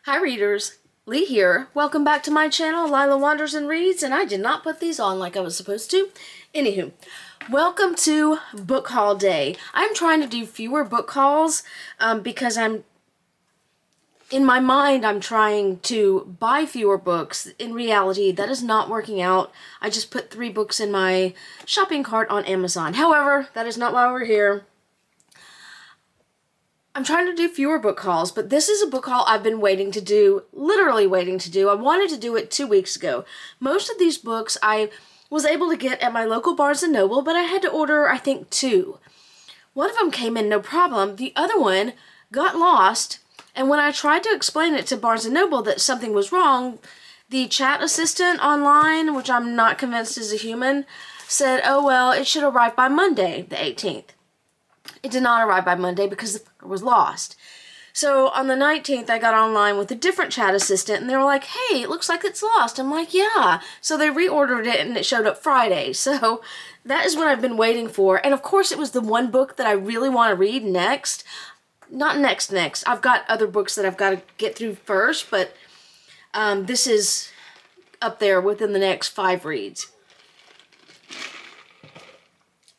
Hi readers, Lee here. Welcome back to my channel, Lila Wanders and Reads, and I did not put these on like I was supposed to. Anywho, welcome to book haul day. I'm trying to do fewer book hauls because in my mind, I'm trying to buy fewer books. In reality, that is not working out. I just put 3 books in my shopping cart on Amazon. However, that is not why we're here. I'm trying to do fewer book hauls, but this is a book haul I've been waiting to do, literally waiting to do. I wanted to do it 2 weeks ago. Most of these books I was able to get at my local Barnes & Noble, but I had to order, I think, 2. One of them came in no problem. The other one got lost, and when I tried to explain it to Barnes & Noble that something was wrong, the chat assistant online, which I'm not convinced is a human, said, oh well, it should arrive by Monday, the 18th. It did not arrive by Monday because the fucker was lost. So on the 19th, I got online with a different chat assistant, and they were like, hey, it looks like it's lost. I'm like, yeah. So they reordered it, and it showed up Friday. So that is what I've been waiting for. And of course, it was the one book that I really want to read next. Not next. I've got other books that I've got to get through first, but this is up there within the next 5 reads.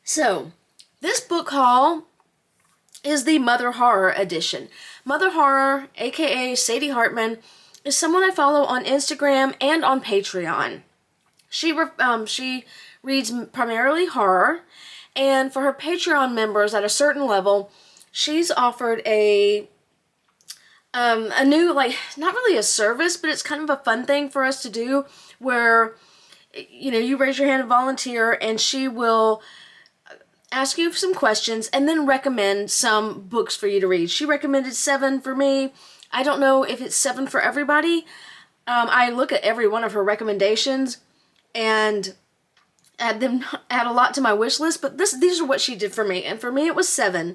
So this book haul is the Mother Horror edition. Mother Horror, aka Sadie Hartman, is someone I follow on Instagram and on Patreon. She reads primarily horror, and for her Patreon members at a certain level, she's offered a new, like, not really a service, but it's kind of a fun thing for us to do where, you know, you raise your hand and volunteer, and she will ask you some questions, and then recommend some books for you to read. She recommended 7 for me. I don't know if it's 7 for everybody. I look at every one of her recommendations and add a lot to my wish list, but these are what she did for me, and for me it was 7.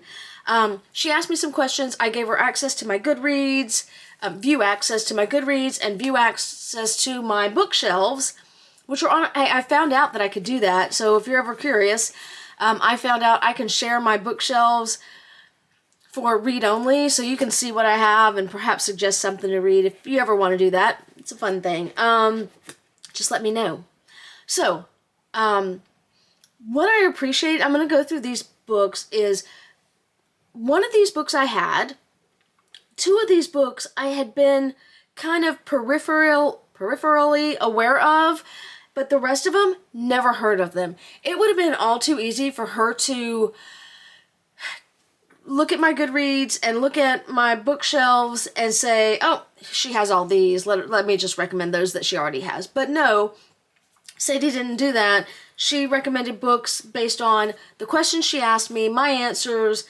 She asked me some questions. I gave her access to my Goodreads, view access to my Goodreads, and view access to my bookshelves, which are on. I found out that I could do that, so if you're ever curious, I found out I can share my bookshelves for read only, so you can see what I have and perhaps suggest something to read if you ever want to do that. It's a fun thing. Just let me know. So, what I appreciate, I'm going to go through these books, is one of these books I had, 2 of these books I had been kind of peripherally aware of, but the rest of them, never heard of them. It would have been all too easy for her to look at my Goodreads and look at my bookshelves and say, oh, she has all these, let me just recommend those that she already has. But no, Sadie didn't do that. She recommended books based on the questions she asked me, my answers,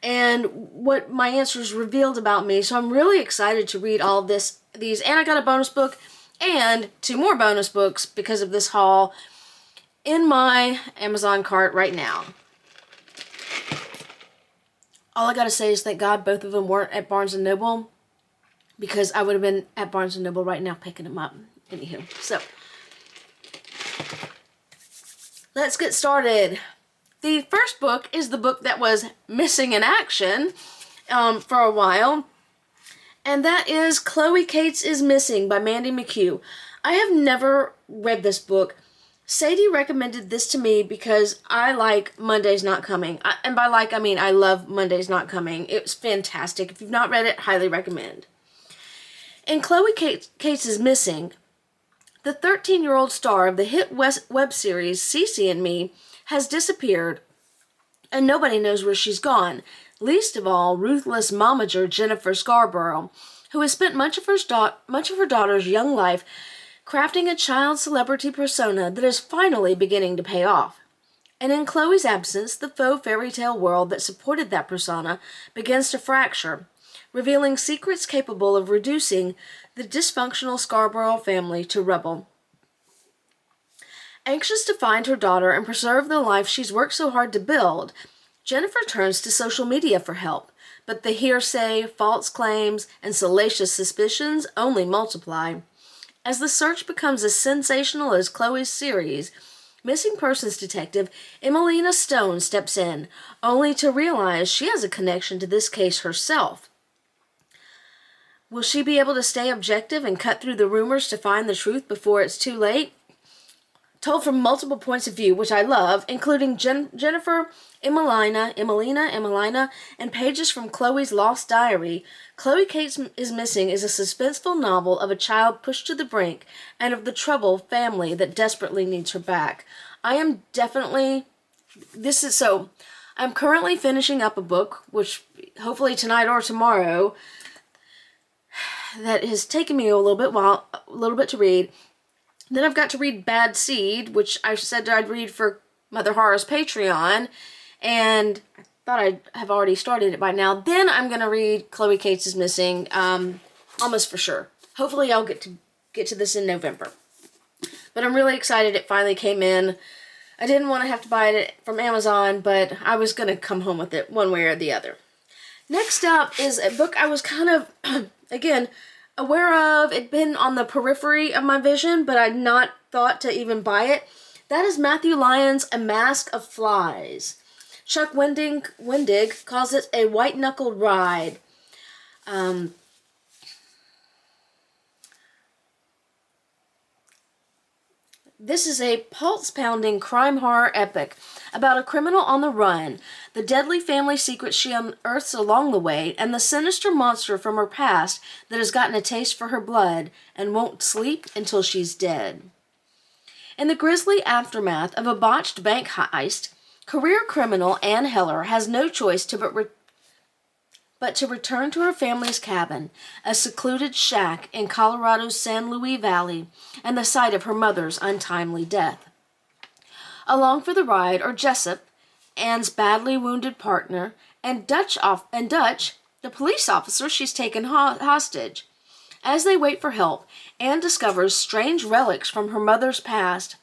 and what my answers revealed about me. So I'm really excited to read all these, and I got a bonus book and 2 more bonus books because of this haul in my Amazon cart right now. All I gotta say is thank God both of them weren't at Barnes & Noble, because I would have been at Barnes & Noble right now picking them up. Anywho, so let's get started. The first book is the book that was missing in action for a while, and that is Chloe Cates is Missing by Mandy McHugh. I have never read this book. Sadie recommended this to me because I like Monday's Not Coming. And by like, I mean I love Monday's Not Coming. It was fantastic. If you've not read it, highly recommend. In Chloe Cates is Missing, the 13-year-old star of the hit web series Cece and Me has disappeared, and nobody knows where she's gone. Least of all, ruthless momager Jennifer Scarborough, who has spent much of her daughter's young life crafting a child celebrity persona that is finally beginning to pay off. And in Chloe's absence, the faux fairy tale world that supported that persona begins to fracture, revealing secrets capable of reducing the dysfunctional Scarborough family to rubble. Anxious to find her daughter and preserve the life she's worked so hard to build, Jennifer turns to social media for help, but the hearsay, false claims, and salacious suspicions only multiply. As the search becomes as sensational as Chloe's series, missing persons detective Emelina Stone steps in, only to realize she has a connection to this case herself. Will she be able to stay objective and cut through the rumors to find the truth before it's too late? Told from multiple points of view, which I love, including Jennifer, Emelina, and pages from Chloe's lost diary. Chloe Cates is Missing is a suspenseful novel of a child pushed to the brink and of the troubled family that desperately needs her back. I'm currently finishing up a book, which hopefully tonight or tomorrow, that has taken me a little bit to read. Then I've got to read Bad Seed, which I said I'd read for Mother Horror's Patreon, and I thought I'd have already started it by now. Then I'm going to read Chloe Cates is Missing, almost for sure. Hopefully I'll get to this in November. But I'm really excited it finally came in. I didn't want to have to buy it from Amazon, but I was going to come home with it one way or the other. Next up is a book I was kind of, again, aware of. It'd been on the periphery of my vision, but I'd not thought to even buy it. That is Matthew Lyons' A Mask of Flies. Chuck Wendig calls it a white-knuckled ride. This is a pulse-pounding crime horror epic about a criminal on the run, the deadly family secrets she unearths along the way, and the sinister monster from her past that has gotten a taste for her blood and won't sleep until she's dead. In the grisly aftermath of a botched bank heist, career criminal Anne Heller has no choice but to return to her family's cabin, a secluded shack in Colorado's San Luis Valley, and the site of her mother's untimely death. Along for the ride are Jessup, Anne's badly wounded partner, and Dutch, the police officer she's taken hostage. As they wait for help, Anne discovers strange relics from her mother's past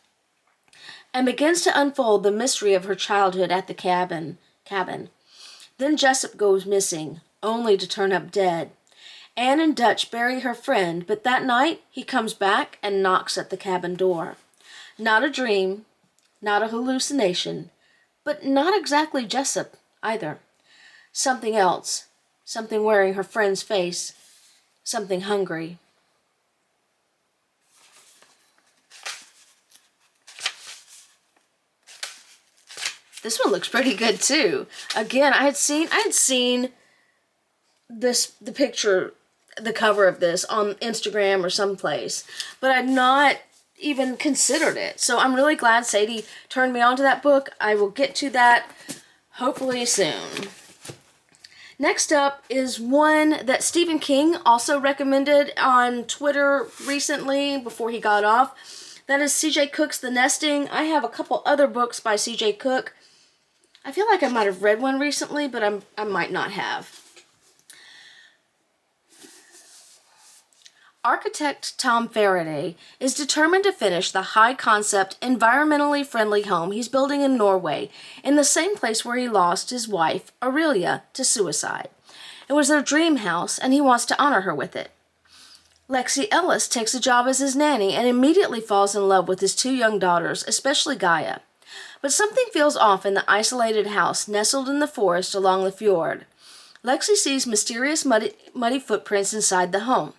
and begins to unfold the mystery of her childhood at the cabin. Then Jessup goes missing, only to turn up dead. Anne and Dutch bury her friend, but that night he comes back and knocks at the cabin door. Not a dream, not a hallucination, but not exactly Jessup either. Something else, something wearing her friend's face, something hungry. This one looks pretty good too. Again, I had seen the picture, the cover of this on Instagram or someplace, but I'd not even considered it. So I'm really glad Sadie turned me on to that book. I will get to that hopefully soon. Next up is one that Stephen King also recommended on Twitter recently before he got off. That is C.J. Cooke's The Nesting. I have a couple other books by C.J. Cooke. I feel like I might have read one recently, but I might not have. Architect Tom Faraday is determined to finish the high-concept, environmentally friendly home he's building in Norway, in the same place where he lost his wife, Aurelia, to suicide. It was their dream house, and he wants to honor her with it. Lexi Ellis takes a job as his nanny and immediately falls in love with his two young daughters, especially Gaia. But something feels off in the isolated house nestled in the forest along the fjord. Lexi sees mysterious muddy footprints inside the home.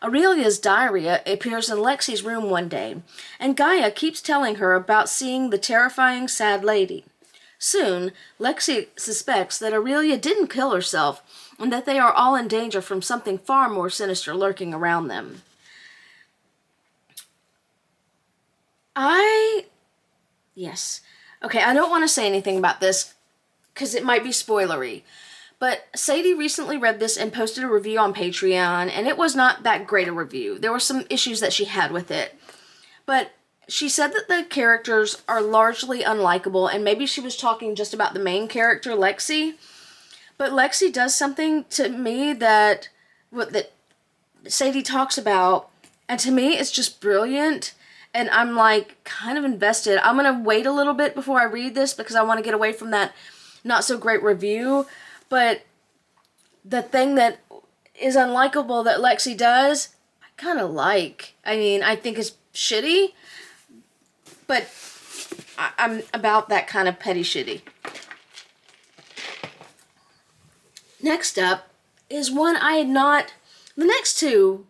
Aurelia's diary appears in Lexi's room one day, and Gaia keeps telling her about seeing the terrifying sad lady. Soon, Lexi suspects that Aurelia didn't kill herself, and that they are all in danger from something far more sinister lurking around them. Yes. Okay, I don't want to say anything about this, because it might be spoilery. But Sadie recently read this and posted a review on Patreon, and it was not that great a review. There were some issues that she had with it. But she said that the characters are largely unlikable, and maybe she was talking just about the main character, Lexi. But Lexi does something to me that Sadie talks about, and to me it's just brilliant. And I'm like kind of invested. I'm going to wait a little bit before I read this because I want to get away from that not so great review. But the thing that is unlikable that Lexi does, I kind of like. I mean, I think it's shitty, but I'm about that kind of petty shitty. Next up is one I had not The next two,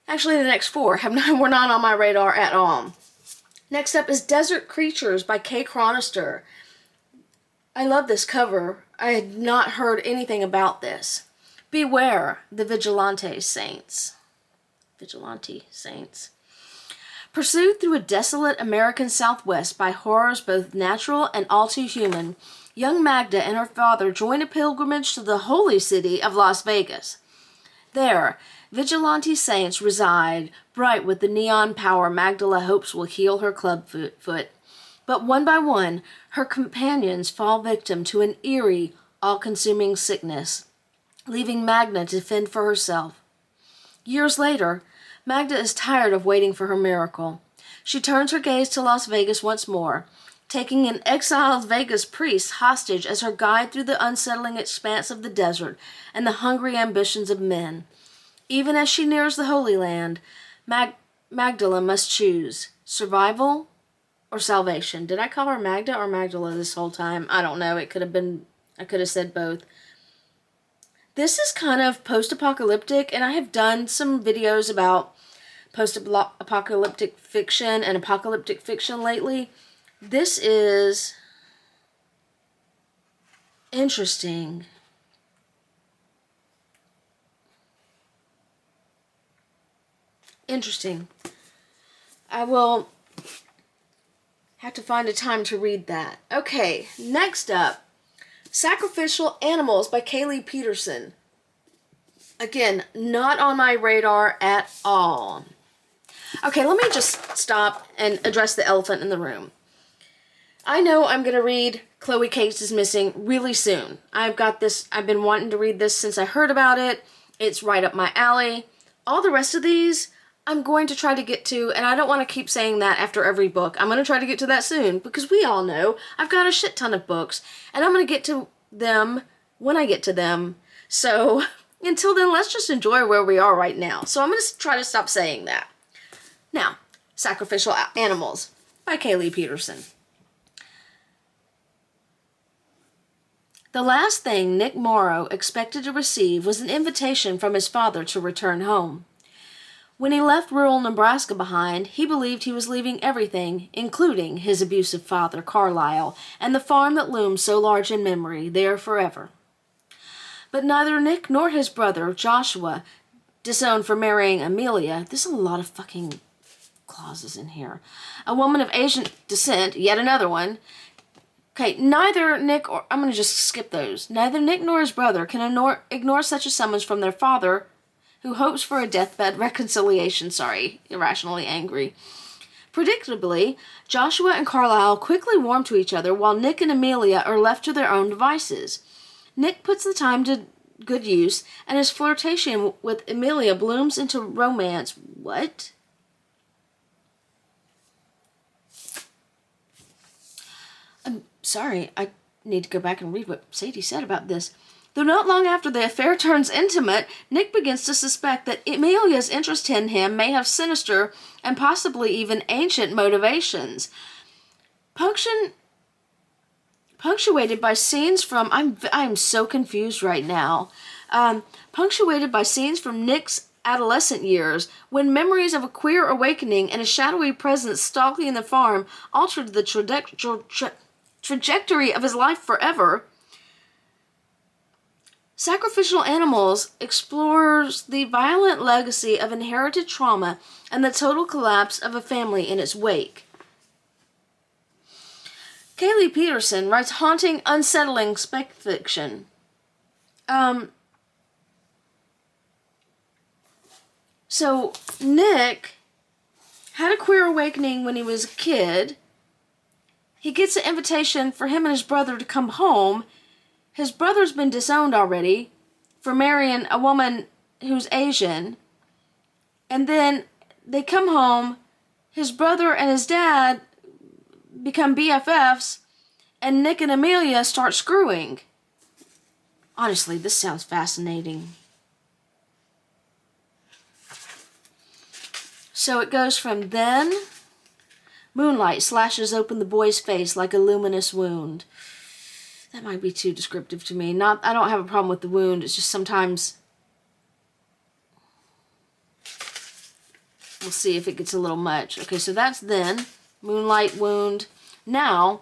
actually the next four, were not on my radar at all. Next up is Desert Creatures by Chronister. I love this cover. I had not heard anything about this. Beware the Vigilante Saints. Pursued through a desolate American Southwest by horrors both natural and all too human, young Magda and her father join a pilgrimage to the holy city of Las Vegas. There, vigilante saints reside, bright with the neon power Magdala hopes will heal her clubfoot. But one by one, her companions fall victim to an eerie, all-consuming sickness, leaving Magda to fend for herself. Years later, Magda is tired of waiting for her miracle. She turns her gaze to Las Vegas once more, taking an exiled Vegas priest hostage as her guide through the unsettling expanse of the desert and the hungry ambitions of men. Even as she nears the Holy Land, Magdala must choose survival or salvation. Did I call her Magda or Magdala this whole time? I don't know. I could have said both. This is kind of post-apocalyptic, and I have done some videos about post-apocalyptic fiction and apocalyptic fiction lately. This is interesting. I will have to find a time to read that. Okay, next up, Sacrificial Animals by Kailee Pederson. Again, not on my radar at all. Okay, let me just stop and address the elephant in the room. I know I'm going to read Chloe Cates is Missing really soon. I've been wanting to read this since I heard about it. It's right up my alley. All the rest of these, I'm going to try to get to, and I don't want to keep saying that after every book. I'm going to try to get to that soon, because we all know I've got a shit ton of books, and I'm going to get to them when I get to them. So, until then, let's just enjoy where we are right now. So I'm going to try to stop saying that. Now, Sacrificial Animals by Kailee Pederson. The last thing Nick Morrow expected to receive was an invitation from his father to return home. When he left rural Nebraska behind, he believed he was leaving everything, including his abusive father, Carlisle, and the farm that loomed so large in memory, there forever. But neither Nick nor his brother, Joshua, disowned for marrying Amelia. There's a lot of fucking clauses in here. A woman of Asian descent, yet another one. Okay, I'm going to just skip those. Neither Nick nor his brother can ignore such a summons from their father, who hopes for a deathbed reconciliation. Irrationally angry. Predictably, Joshua and Carlisle quickly warm to each other while Nick and Amelia are left to their own devices. Nick puts the time to good use, and his flirtation with Amelia blooms into romance. What? I'm sorry, I need to go back and read what Sadie said about this. Though not long after the affair turns intimate, Nick begins to suspect that Amelia's interest in him may have sinister and possibly even ancient motivations. Punctuated by scenes from... I'm so confused right now. Punctuated by scenes from Nick's adolescent years, when memories of a queer awakening and a shadowy presence stalking the farm altered the trajectory of his life forever. Sacrificial Animals explores the violent legacy of inherited trauma and the total collapse of a family in its wake. Kailee Pederson writes haunting, unsettling spec fiction. So, Nick had a queer awakening when he was a kid. He gets an invitation for him and his brother to come home. His brother's been disowned already for marrying a woman who's Asian. And then they come home, his brother and his dad become BFFs, and Nick and Amelia start screwing. Honestly, this sounds fascinating. So it goes from then, moonlight slashes open the boy's face like a luminous wound. That might be too descriptive to me. I don't have a problem with the wound. It's just sometimes We'll see if it gets a little much. Okay, so that's then. Moonlight Wound. Now,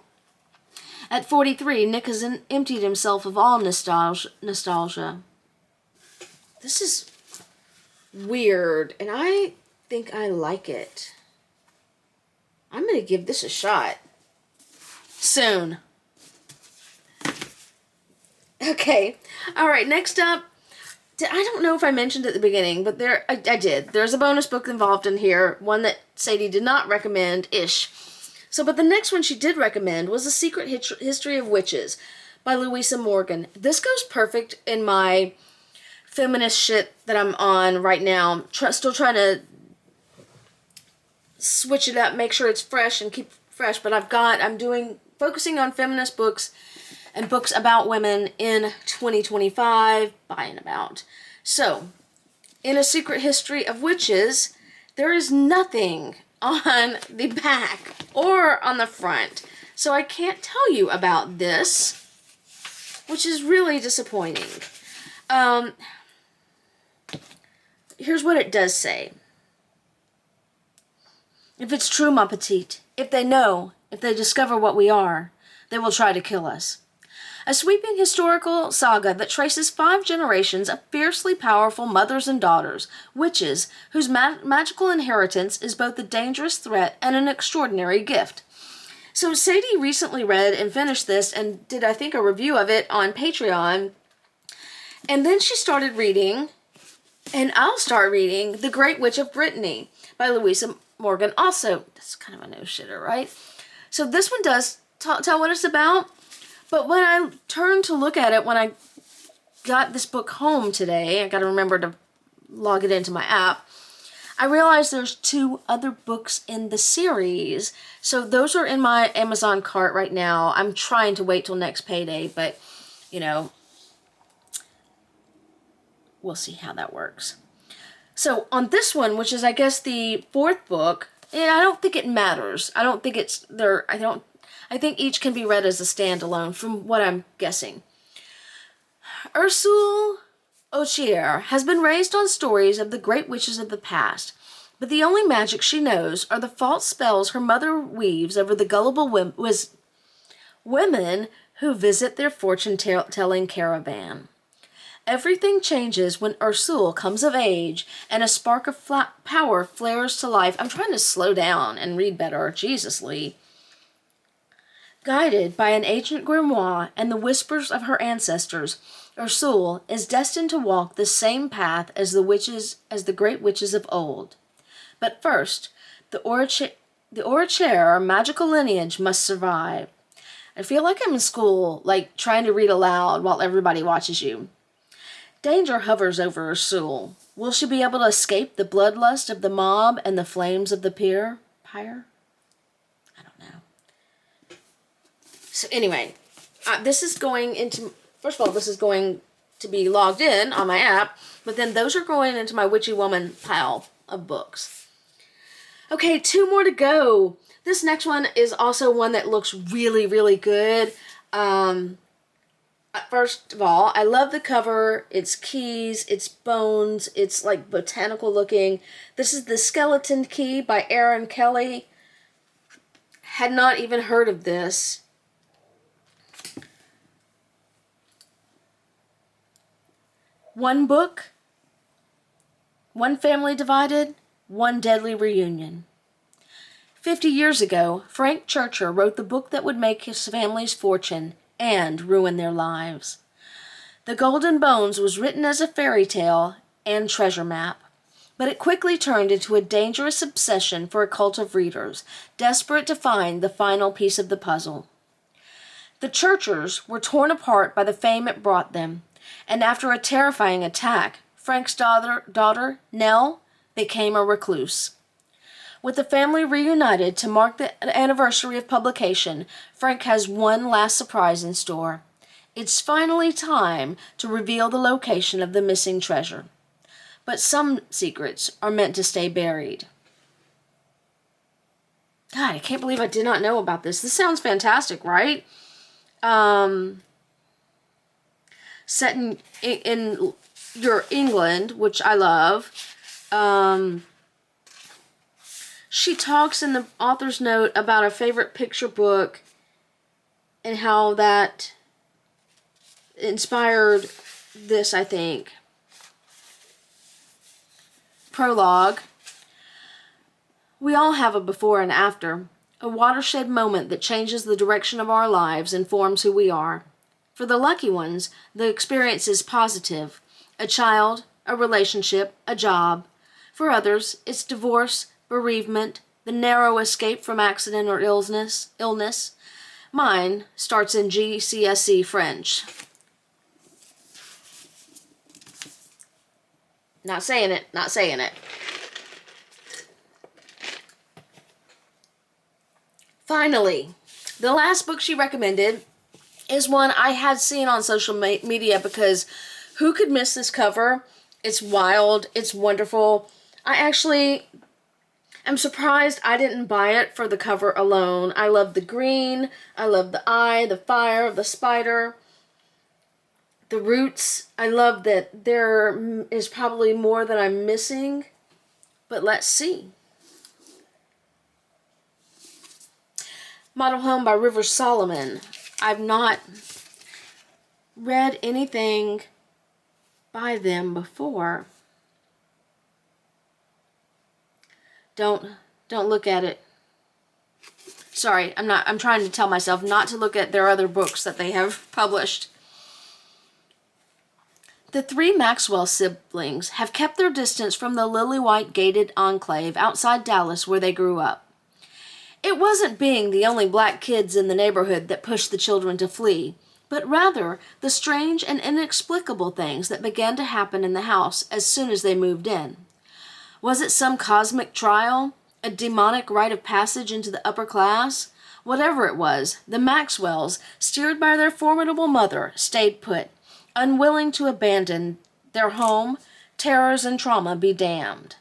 at 43, Nick has emptied himself of all nostalgia. This is weird, and I think I like it. I'm going to give this a shot. Soon. Okay. Alright, next up. I don't know if I mentioned at the beginning, but I did. There's a bonus book involved in here. One that Sadie did not recommend-ish. But the next one she did recommend was The Secret History of Witches by Louisa Morgan. This goes perfect in my feminist shit that I'm on right now. Still trying to switch it up, make sure it's fresh and keep fresh. But I'm focusing on feminist books and books about women in 2025, by and about. So, in A Secret History of Witches, there is nothing on the back or on the front. So I can't tell you about this, which is really disappointing. Here's what it does say. If it's true, ma petite, if they discover what we are, they will try to kill us. A sweeping historical saga that traces 5 generations of fiercely powerful mothers and daughters, witches, whose magical inheritance is both a dangerous threat and an extraordinary gift. So Sadie recently read and finished this and did, I think, a review of it on Patreon. And then she started reading, and I'll start reading, The Great Witch of Brittany by Louisa Morgan. Also, that's kind of a no-shitter, right? So this one does tell what it's about. But when I turned to look at it, when I got this book home today, I got to remember to log it into my app, I realized there's 2 other books in the series. So those are in my Amazon cart right now. I'm trying to wait till next payday, but, we'll see how that works. So on this one, which is, I guess, the 4th book, I don't think it matters. I don't think it's there. I think each can be read as a standalone, from what I'm guessing. Ursule Ochier has been raised on stories of the great witches of the past, but the only magic she knows are the false spells her mother weaves over the gullible women who visit their fortune-telling caravan. Everything changes when Ursule comes of age and a spark of power flares to life. I'm trying to slow down and read better. Jesus, Lee. Guided by an ancient grimoire and the whispers of her ancestors, Ursule is destined to walk the same path as the great witches of old. But first, the Ochier magical lineage must survive. I feel like I'm in school, trying to read aloud while everybody watches you. Danger hovers over Ursule. Will she be able to escape the bloodlust of the mob and the flames of the pyre? I don't know. So anyway, this is going into, first of all, this is going to be logged in on my app, but then those are going into my Witchy Woman pile of books. Okay, 2 more to go. This next one is also one that looks really, really good. First of all, I love the cover. It's keys, it's bones, it's botanical looking. This is The Skeleton Key by Erin Kelly. Had not even heard of this. One book, one family divided, one deadly reunion. 50 years ago, Frank Churcher wrote the book that would make his family's fortune and ruin their lives. The Golden Bones was written as a fairy tale and treasure map, but it quickly turned into a dangerous obsession for a cult of readers, desperate to find the final piece of the puzzle. The Churchers were torn apart by the fame it brought them, and after a terrifying attack, Frank's daughter, Nell, became a recluse. With the family reunited to mark the anniversary of publication, Frank has one last surprise in store. It's finally time to reveal the location of the missing treasure. But some secrets are meant to stay buried. God, I can't believe I did not know about this. This sounds fantastic, right? Set in your England, which I love. she talks in the author's note about a favorite picture book and how that inspired this, I think. Prologue. We all have a before and after, a watershed moment that changes the direction of our lives and forms who we are. For the lucky ones, the experience is positive. A child, a relationship, a job. For others, it's divorce, bereavement, the narrow escape from accident or illness. Mine starts in GCSE French. Not saying it, not saying it. Finally, the last book she recommended is one I had seen on social media because who could miss this cover? It's wild, it's wonderful. I actually am surprised I didn't buy it for the cover alone. I love the green, I love the eye, the fire, the spider, the roots. I love that there is probably more that I'm missing, but let's see. Model Home by Rivers Solomon. I've not read anything by them before. Don't look at it. Sorry, I'm trying to tell myself not to look at their other books that they have published. The three Maxwell siblings have kept their distance from the lily-white gated enclave outside Dallas where they grew up. It wasn't being the only black kids in the neighborhood that pushed the children to flee, but rather the strange and inexplicable things that began to happen in the house as soon as they moved in. Was it some cosmic trial? A demonic rite of passage into the upper class? Whatever it was, the Maxwells, steered by their formidable mother, stayed put, unwilling to abandon their home, terrors and trauma be damned.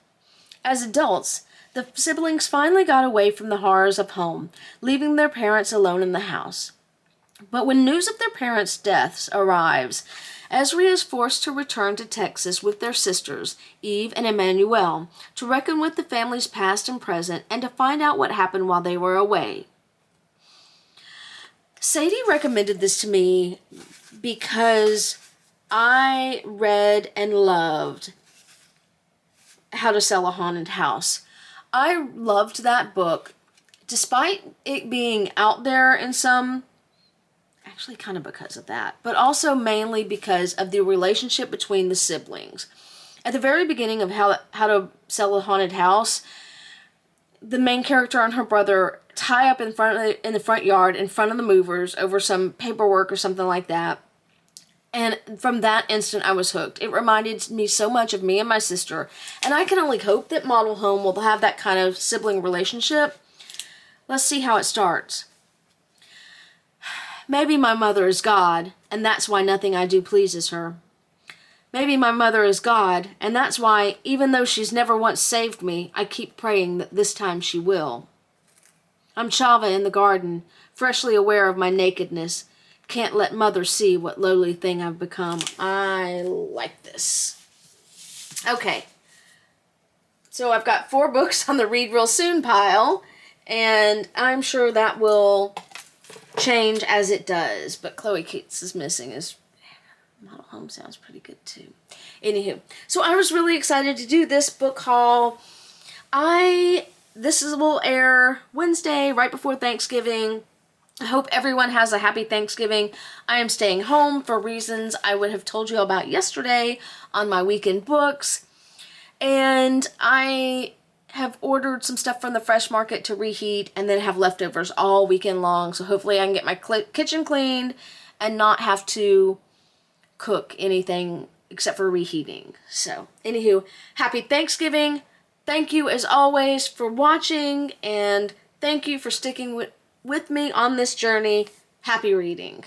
As adults, the siblings finally got away from the horrors of home, leaving their parents alone in the house. But when news of their parents' deaths arrives, Esri is forced to return to Texas with their sisters, Eve and Emmanuel, to reckon with the family's past and present and to find out what happened while they were away. Sadie recommended this to me because I read and loved How to Sell a Haunted House. I loved that book, despite it being out there in some, actually kind of because of that, but also mainly because of the relationship between the siblings. At the very beginning of How to Sell a Haunted House, the main character and her brother tie up in the front yard in front of the movers over some paperwork or something like that. And from that instant, I was hooked. It reminded me so much of me and my sister. And I can only hope that Model Home will have that kind of sibling relationship. Let's see how it starts. Maybe my mother is God, and that's why nothing I do pleases her. Maybe my mother is God, and that's why, even though she's never once saved me, I keep praying that this time she will. I'm Chava in the garden, freshly aware of my nakedness. Can't let mother see what lowly thing I've become. I like this. Okay. So I've got 4 books on the read real soon pile, and I'm sure that will change as it does. But Chloe Cates is Missing is Model Home sounds pretty good too. Anywho, so I was really excited to do this book haul. This will air Wednesday, right before Thanksgiving. I hope everyone has a happy Thanksgiving. I am staying home for reasons I would have told you about yesterday on my weekend books. And I have ordered some stuff from the fresh market to reheat and then have leftovers all weekend long. So hopefully I can get my kitchen cleaned and not have to cook anything except for reheating. So anywho, happy Thanksgiving. Thank you as always for watching, and thank you for sticking with me on this journey. Happy reading.